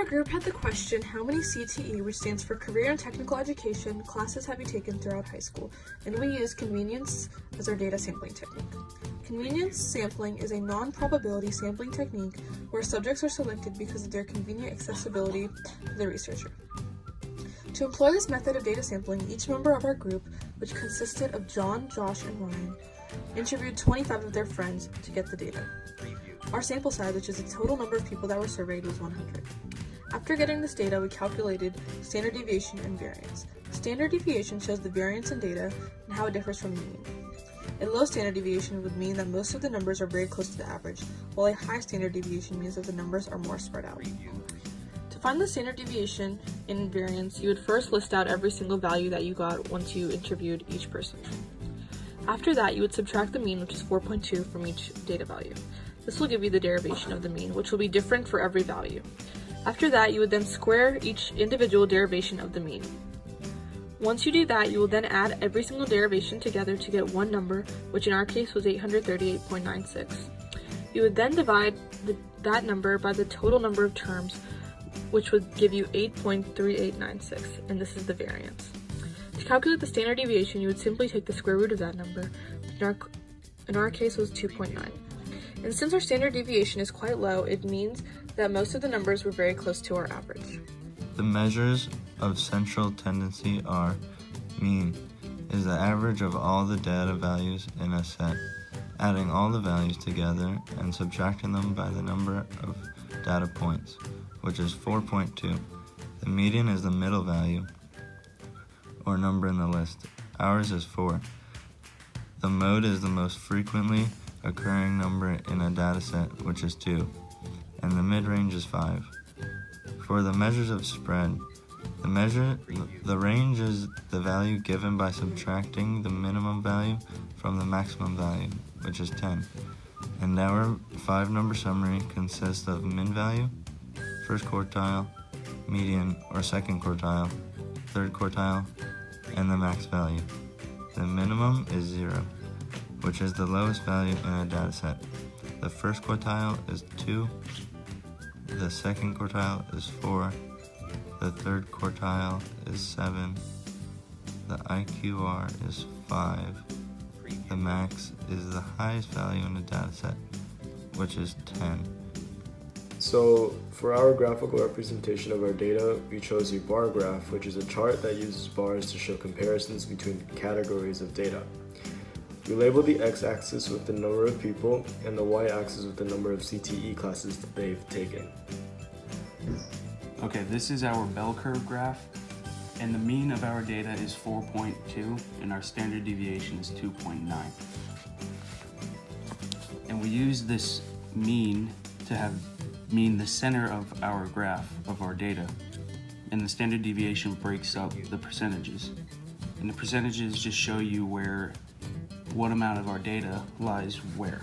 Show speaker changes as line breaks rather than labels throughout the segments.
Our group had the question, how many CTE, which stands for Career and Technical Education, classes have you taken throughout high school? And we use convenience as our data sampling technique. Convenience sampling is a non-probability sampling technique where subjects are selected because of their convenient accessibility to the researcher. To employ this method of data sampling, each member of our group, which consisted of John, Josh, and Ryan, interviewed 25 of their friends to get the data. Our sample size, which is the total number of people that were surveyed, was 100. After getting this data, we calculated standard deviation and variance. Standard deviation shows the variance in data and how it differs from the mean. A low standard deviation would mean that most of the numbers are very close to the average, while a high standard deviation means that the numbers are more spread out. To find the standard deviation and variance, you would first list out every single value that you got once you interviewed each person. After that, you would subtract the mean, which is 4.2, from each data value. This will give you the derivation of the mean, which will be different for every value. After that, you would then square each individual derivation of the mean. Once you do that, you will then add every single derivation together to get one number, which in our case was 838.96. You would then divide that number by the total number of terms, which would give you 8.3896, and this is the variance. To calculate the standard deviation, you would simply take the square root of that number, in our case was 2.9. And since our standard deviation is quite low, it means that most of the numbers were very close to our average.
The measures of central tendency are: mean is the average of all the data values in a set, adding all the values together and subtracting them by the number of data points, which is 4.2. The median is the middle value, or number in the list. Ours is 4. The mode is the most frequently occurring number in a dataset, which is 2, and the mid-range is 5. For the measures of spread, the range is the value given by subtracting the minimum value from the maximum value, which is 10. And our 5-number summary consists of min value, first quartile, median or second quartile, third quartile, and the max value. The minimum is 0, which is the lowest value in a dataset. The first quartile is 2, the second quartile is 4, the third quartile is 7, the IQR is 5, the max is the highest value in a dataset, which is 10.
So for our graphical representation of our data, we chose a bar graph, which is a chart that uses bars to show comparisons between categories of data. We labeled the x-axis with the number of people and the y-axis with the number of CTE classes that they've taken.
Okay, this is our bell curve graph, and the mean of our data is 4.2, and our standard deviation is 2.9. And we use this mean to mean the center of our graph of our data, and the standard deviation breaks up the percentages. And the percentages just show you what amount of our data lies where.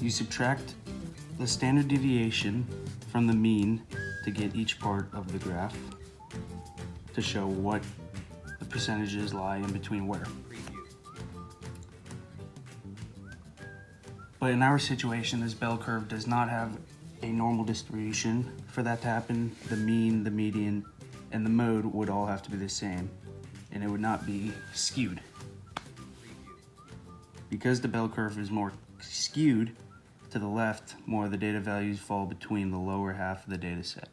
You subtract the standard deviation from the mean to get each part of the graph to show what the percentages lie in between where. But in our situation, this bell curve does not have a normal distribution. For that to happen, the mean, the median, and the mode would all have to be the same, and it would not be skewed. Because the bell curve is more skewed to the left, more of the data values fall between the lower half of the data set.